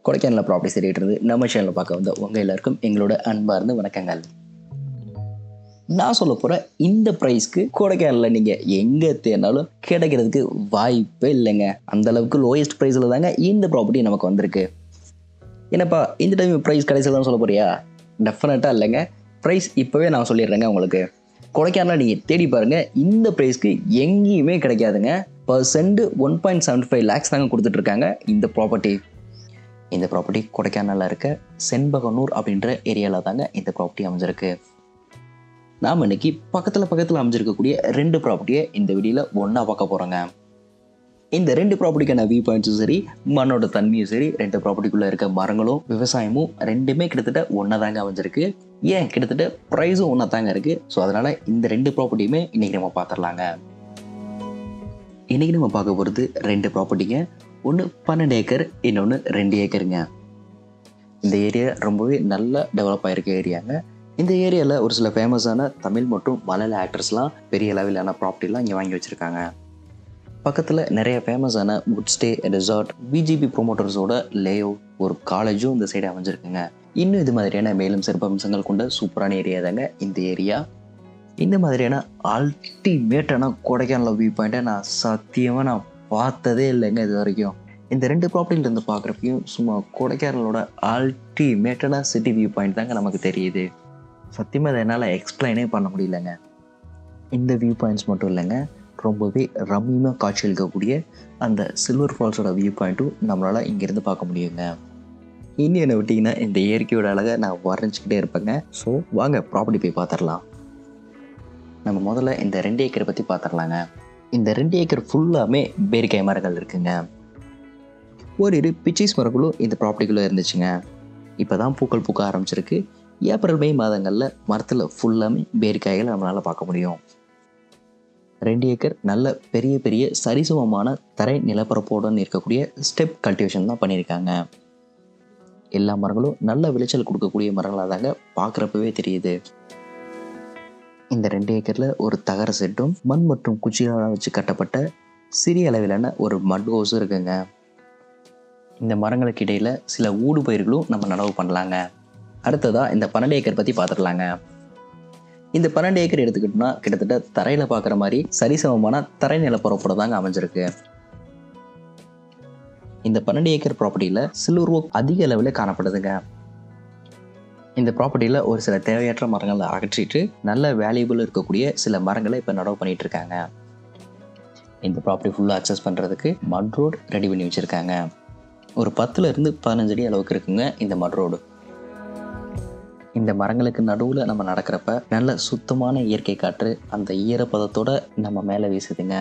Kodaikanal property தேடிட்டு நம்ம சேனலில் பார்க்க வந்த உங்கள் எல்லாருக்கும் எங்களோட அன்பார்ந்த வணக்கங்கள். நான் சொல்ல போகிற இந்த ப்ரைஸ்க்கு கொடைக்கானலில் நீங்கள் எங்கே தேடினாலும் கிடைக்கிறதுக்கு வாய்ப்பே இல்லைங்க. அந்தளவுக்கு லோயஸ்ட் ப்ரைஸில் தாங்க இந்த ப்ராப்பர்ட்டி நமக்கு வந்திருக்கு. என்னப்பா இந்த டைம் ப்ரைஸ் கடைசியில் தான் சொல்ல போறியா? டெஃபினட்டாக இல்லைங்க. ப்ரைஸ் இப்போவே நான் சொல்லிடுறேங்க. உங்களுக்கு கொடைக்கானலில் நீங்கள் தேடி பாருங்கள், இந்த ப்ரைஸ்க்கு எங்கேயுமே கிடைக்காதுங்க. பர் சென்ட் 1.75 lakhs தாங்க கொடுத்துட்ருக்காங்க இந்த ப்ராப்பர்ட்டி. இந்த ப்ராப்பர்ட்டி கொடைக்கானலில் இருக்க செண்பகனூர் அப்படின்ற ஏரியாவில் தாங்க இந்த ப்ராப்பர்ட்டி அமைஞ்சிருக்கு. நாம் இன்னைக்கு பக்கத்தில் அமைஞ்சிருக்கக்கூடிய 2 ப்ராப்பர்ட்டியை இந்த வீடியோவில் ஒன்றா பார்க்க போகிறோங்க. இந்த 2 ப்ராப்பர்ட்டிக்கான வியூ பாயிண்ட்ஸும் சரி, மண்ணோட தன்மையும் சரி, 2 ப்ராப்பர்ட்டிக்குள்ளே இருக்க மரங்களும் விவசாயமும் ரெண்டுமே கிட்டத்தட்ட ஒன்றா தாங்க அமைஞ்சிருக்கு. ஏன் கிட்டத்தட்ட ப்ரைஸும் ஒன்றா தாங்க இருக்குது. ஸோ அதனால் இந்த 2 ப்ராப்பர்ட்டியுமே இன்றைக்கி நம்ம பார்த்துடலாங்க. இன்றைக்கி நம்ம பார்க்க போகிறது 2 ப்ராப்பர்ட்டிங்க. ஒன்று 12 ஏக்கர், இன்னொன்று 2 ஏக்கருங்க. இந்த ஏரியா ரொம்பவே நல்லா டெவலப் ஆகிருக்க ஏரியாங்க. இந்த ஏரியாவில் ஒரு சில ஃபேமஸான தமிழ் மற்றும் மலையாள ஆக்டர்ஸ்லாம் பெரிய அளவிலான ப்ராப்பர்ட்டிலாம் இங்கே வாங்கி வச்சுருக்காங்க. பக்கத்தில் நிறைய ஃபேமஸான வுட் ஸ்டே ரெசார்ட், பிஜிபி ப்ரொமோட்டர்ஸோட லேஅவுட், ஒரு காலேஜும் இந்த சைடு அமைஞ்சிருக்குங்க. இன்னும் இது மாதிரியான மேலும் சிறப்பம்சங்கள் கொண்ட சூப்பரான ஏரியா தாங்க இந்த ஏரியா. இந்த மாதிரியான அல்டிமேட்டான கொடைக்கானல் வியூ பாயிண்ட்டை நான் சத்தியமாக பார்த்ததே இல்லைங்க இது வரைக்கும். இந்த 2 ப்ராப்பர்ட்டிலேருந்து பார்க்குறப்பையும் சும்மா கொடைக்கானலோட அல்டிமேட்டான சிட்டி வியூ பாயிண்ட் தாங்க நமக்கு தெரியுது. சத்தியமாக அதை என்னால் எக்ஸ்பிளைனே பண்ண முடியலங்க. இந்த வியூ பாயிண்ட்ஸ் மட்டும் இல்லைங்க, ரொம்பவே ரம்மியமாக காட்சி அளிக்கக்கூடிய அந்த சில்வர் ஃபால்ஸோட வியூ பாயிண்ட்டும் நம்மளால் இங்கேருந்து பார்க்க முடியுங்க. இன்னும் என்னை விட்டிங்கன்னா இந்த இயற்கையோட அழகை நான் வரைஞ்சிக்கிட்டே இருப்பேங்க. ஸோ வாங்க ப்ராப்பர்ட்டி போய் பார்த்துடலாம். நம்ம முதல்ல இந்த 2 ஏக்கரை பற்றி பார்த்துடலாங்க. இந்த 2 ஏக்கர் ஃபுல்லாமே பேரிக்காய் மரங்கள் இருக்குங்க. ஒரு பிச்சீஸ் மரங்களும் இந்த ப்ராப்பர்ட்டிக்குள்ளே இருந்துச்சுங்க. இப்போ தான் பூக்கள் பூக்க ஆரம்பிச்சிருக்கு. ஏப்ரல் மே மாதங்களில் மரத்தில் ஃபுல்லாமே பேரிக்காய்களை நம்மளால் பார்க்க முடியும். 2 ஏக்கர் நல்ல பெரிய பெரிய சரிசமமான தரை நிலப்பரப்போடு இருக்கக்கூடிய ஸ்டெப் கல்டிவேஷன் தான் பண்ணியிருக்காங்க. எல்லா மரங்களும் நல்ல விளைச்சல் கொடுக்கக்கூடிய மரங்களாக தாங்க பார்க்குறப்பவே தெரியுது. இந்த 2 ஏக்கரில் ஒரு தகர செட்டும் மண் மற்றும் குச்சிகளால் வச்சு கட்டப்பட்ட சிறிய அளவிலான ஒரு மட் ஹவுஸும் இருக்குங்க. இந்த மரங்களுக்கு இடையில் சில ஊடு பயிர்களும் நம்ம நடவு பண்ணலாங்க. அடுத்ததாக இந்த 12 ஏக்கர் பற்றி பார்த்துடலாங்க. இந்த 12 ஏக்கர் எடுத்துக்கிட்டோம்னா கிட்டத்தட்ட தரையில் பார்க்குற மாதிரி சரிசமமான தரை நிலப்பரப்போட தாங்க அமைஞ்சிருக்கு. இந்த 12 ஏக்கர் ப்ராப்பர்ட்டியில் சில்வர் ஓக் அதிக அளவில் காணப்படுதுங்க. இந்த ப்ராப்பர்ட்டியில் ஒரு சில தேவையற்ற மரங்களை அகற்றிட்டு நல்ல வேல்யூபிள் இருக்கக்கூடிய சில மரங்களை இப்போ நடவு பண்ணிகிட்டு இருக்காங்க. இந்த ப்ராப்பர்ட்டி ஃபுல்லாக அக்சஸ் பண்ணுறதுக்கு மட் ரோடு ரெடி பண்ணி வச்சுருக்காங்க. ஒரு 10லேருந்து 15 அடி அளவுக்கு இருக்குங்க இந்த மட் ரோடு. இந்த மரங்களுக்கு நடுவில் நம்ம நடக்கிறப்ப நல்ல சுத்தமான இயற்கை காற்று அந்த ஈரப்பதத்தோடு நம்ம மேலே வீசுதுங்க.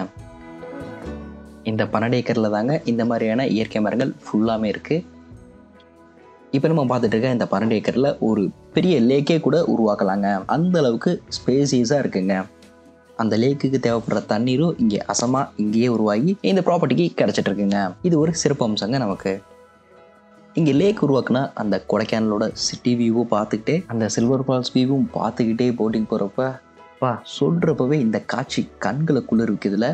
இந்த 12 ஏக்கரில் தாங்க இந்த மாதிரியான இயற்கை மரங்கள் ஃபுல்லாமே இருக்குது. இப்போ நம்ம பார்த்துட்டு இருக்க இந்த 12 ஏக்கரில் ஒரு பெரிய லேக்கே கூட உருவாக்கலாங்க. அந்த அளவுக்கு ஸ்பேசியஸாக இருக்குங்க. அந்த லேக்குக்கு தேவைப்படுற தண்ணீரும் இங்கே இங்கேயே உருவாகி இந்த ப்ராப்பர்ட்டிக்கு கிடச்சிட்டு இருக்குங்க. இது ஒரு சிறப்பு அம்சங்க நமக்கு. இங்கே லேக் உருவாக்குனா அந்த கொடைக்கானலோட சிட்டி வியூவும் பார்த்துக்கிட்டே அந்த சில்வர் ஃபால்ஸ் வியூவும் பார்த்துக்கிட்டே போட்டிங் போகிறப்ப சொல்கிறப்பவே இந்த காட்சி கண்களை குளிர்விக்குதுல.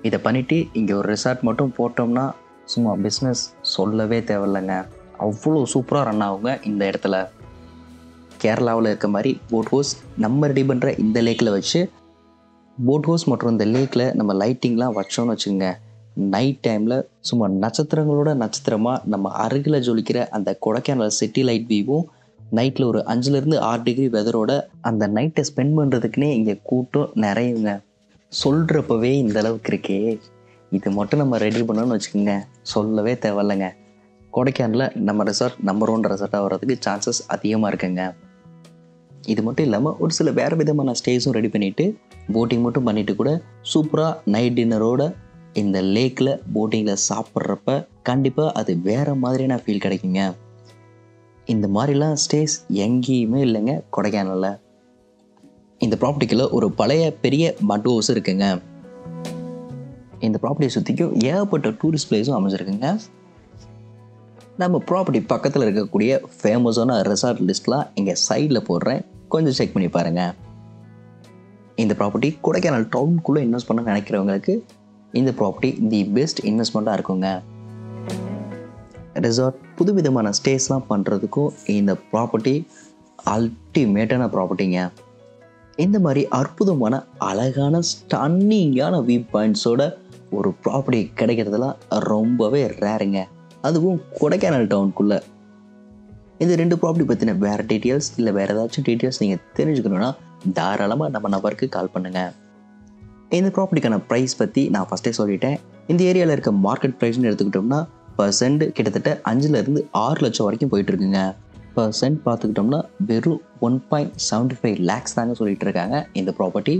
இதை பண்ணிவிட்டு இங்கே ஒரு ரெசார்ட் மட்டும் போட்டோம்னா சும்மா பிஸ்னஸ் சொல்லவே தேவையில்லைங்க. அவ்வளோ சூப்பராக ரன் ஆகுங்க இந்த இடத்துல. கேரளாவில் இருக்க மாதிரி போட் ஹவுஸ் நம்ம ரெடி பண்ணுற இந்த லேக்கில் வச்சு போட் ஹவுஸ் மற்றும் இந்த லேக்கில் நம்ம லைட்டிங்லாம் வச்சோன்னு வச்சுக்கோங்க, நைட் டைமில் சும்மா நட்சத்திரங்களோட நட்சத்திரமாக நம்ம அருகில் ஜொலிக்கிற அந்த கொடைக்கானல் சிட்டி லைட் வியூவும் நைட்டில் ஒரு 5லேருந்து 6 டிகிரி வெதரோட அந்த நைட்டை ஸ்பெண்ட் பண்ணுறதுக்குன்னே இங்கே கூட்டம் நிறையுங்க. சொல்கிறப்பவே இந்த அளவுக்கு இருக்கே, இது மட்டும் நம்ம ரெடி பண்ணோன்னு வச்சுக்கோங்க, சொல்லவே தேவையில்லைங்க. கொடைக்கானலில் நம்ம ரெசார்ட் நம்பர் 1 ரெசார்ட்டாக வர்றதுக்கு சான்சஸ் அதிகமாக இருக்குங்க. இது மட்டும் இல்லாமல் ஒரு சில வேறு விதமான ஸ்டேஸும் ரெடி பண்ணிவிட்டு போட்டிங் மட்டும் பண்ணிவிட்டு கூட சூப்பராக நைட் டின்னரோட இந்த லேக்கில் போட்டிங்கில் சாப்பிட்றப்ப கண்டிப்பாக அது வேறு மாதிரியான ஃபீல் கிடைக்குங்க. இந்த மாதிரிலாம் ஸ்டேஸ் எங்கேயுமே இல்லைங்க கொடைக்கானலில். இந்த ப்ராப்பர்ட்டிக்குள்ள ஒரு பழைய பெரிய மட் ஹவுஸ் இருக்குங்க. இந்த ப்ராப்பர்ட்டியை சுற்றிக்கும் ஏகப்பட்ட டூரிஸ்ட் பிளேஸும் அமைஞ்சிருக்குங்க. நம்ம ப்ராப்பர்ட்டி பக்கத்தில் இருக்கக்கூடிய ஃபேமஸான ரெசார்ட் லிஸ்ட்லாம் இங்கே சைடில் போடுறேன், கொஞ்சம் செக் பண்ணி பாருங்கள். இந்த ப்ராப்பர்ட்டி கொடைக்கானல் டவுனுக்குள்ளே இன்வெஸ்ட் பண்ண நினைக்கிறவங்களுக்கு இந்த ப்ராப்பர்ட்டி தி பெஸ்ட் இன்வெஸ்ட்மெண்ட்டாக இருக்குங்க. ரெசார்ட், புதுவிதமான ஸ்டேஸ்லாம் பண்ணுறதுக்கும் இந்த ப்ராப்பர்ட்டி அல்டிமேட்டான ப்ராப்பர்ட்டிங்க. இந்த மாதிரி அற்புதமான அழகான ஸ்டன்னிங்கான வியூ பாயிண்ட்ஸோட ஒரு ப்ராப்பர்ட்டி கிடைக்கிறதுலாம் ரொம்பவே ரேருங்க. அதுவும் கொடைக்கானல் டவுனுக்குள்ளே. இந்த 2 ப்ராப்பர்ட்டி பற்றின வேறு டீட்டெயில்ஸ் இல்லை வேறு ஏதாச்சும் டீட்டெயில்ஸ் நீங்கள் தெரிஞ்சுக்கணுன்னா தாராளமாக நம்ம நம்பருக்கு கால் பண்ணுங்கள். இந்த ப்ராப்பர்ட்டிக்கான ப்ரைஸ் பற்றி நான் ஃபஸ்ட்டே சொல்லிட்டேன். இந்த ஏரியாவில் இருக்க மார்க்கெட் ப்ரைஸ்னு எடுத்துக்கிட்டோம்னா பர்சன்ட் கிட்டத்தட்ட 5 to 6 லட்சம் வரைக்கும் போயிட்டுருக்குங்க. பர்சன்ட் பார்த்துக்கிட்டோம்னா வெறும் 1.75 lakhs தாங்க சொல்லிட்டு இருக்காங்க இந்த ப்ராப்பர்ட்டி.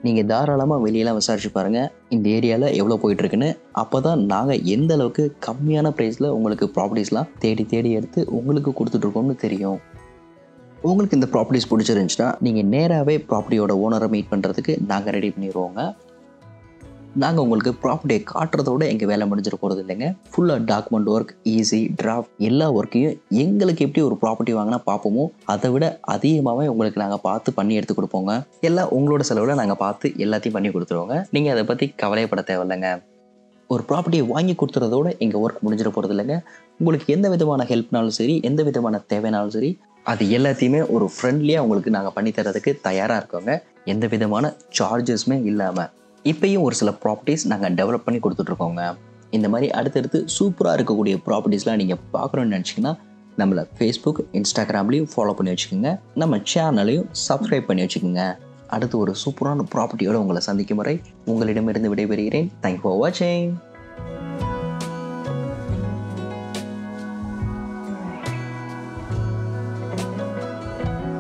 நீங்கள் தாராளமாக வெளியெல்லாம் விசாரிச்சு பாருங்கள் இந்த ஏரியாவில் எவ்வளோ போயிட்டுருக்குன்னு. அப்போ தான் நாங்கள் எந்த அளவுக்கு கம்மியான ப்ரைஸில் உங்களுக்கு ப்ராப்பர்ட்டிஸ்லாம் தேடி எடுத்து உங்களுக்கு கொடுத்துட்ருக்கோம்னு தெரியும். உங்களுக்கு இந்த ப்ராப்பர்ட்டிஸ் பிடிச்சிருந்துச்சுன்னா நீங்கள் நேராகவே ப்ராப்பர்ட்டியோட ஓனரை மீட் பண்ணுறதுக்கு நாங்கள் ரெடி பண்ணிடுவோங்க. நாங்கள் உங்களுக்கு ப்ராப்பர்ட்டியை காட்டுறதோட எங்கள் வேலை முடிஞ்சிட போகிறது இல்லைங்க. ஃபுல்லாக டாக்குமெண்ட் ஒர்க், ஈஸி டிராஃப்ட் எல்லா ஒர்க்கையும் எங்களுக்கு எப்படி ஒரு ப்ராப்பர்ட்டி வாங்கினா பார்ப்போமோ அதை விட அதிகமாகவே உங்களுக்கு நாங்கள் பார்த்து பண்ணி எடுத்து கொடுப்போங்க. எல்லாம் உங்களோட செலவில் நாங்கள் பார்த்து எல்லாத்தையும் பண்ணி கொடுத்துருவோங்க. நீங்கள் அதை பற்றி கவலைப்பட தேவையில்லைங்க. ஒரு ப்ராப்பர்ட்டியை வாங்கி கொடுத்துறதோட எங்கள் ஒர்க் முடிஞ்சிட போகிறது இல்லைங்க. உங்களுக்கு எந்த விதமான ஹெல்ப்னாலும் சரி, எந்த விதமான தேவைனாலும் சரி, அது எல்லாத்தையுமே ஒரு ஃப்ரெண்ட்லியாக உங்களுக்கு நாங்கள் பண்ணித்தரதுக்கு தயாராக இருக்கோங்க. எந்த விதமான சார்ஜஸுமே இல்லாமல். இப்போயும் ஒரு சில ப்ராப்பர்ட்டிஸ் நாங்கள் டெவலப் பண்ணி கொடுத்துட்ருக்கோங்க. இந்த மாதிரி அடுத்தடுத்து சூப்பராக இருக்கக்கூடிய ப்ராப்பர்ட்டிஸ்லாம் நீங்கள் பார்க்கணுன்னு நினச்சிங்கன்னா நம்மளை ஃபேஸ்புக், இன்ஸ்டாகிராம்லேயும் ஃபாலோ பண்ணி வச்சுக்கோங்க. நம்ம சேனலையும் சப்ஸ்கிரைப் பண்ணி வச்சுக்கோங்க. அடுத்து ஒரு சூப்பரான ப்ராப்பர்ட்டியோடு உங்களை சந்திக்கும் வரை உங்களிடமிருந்து விடைபெறுகிறேன். தேங்க்யூ ஃபார் வாட்சிங்.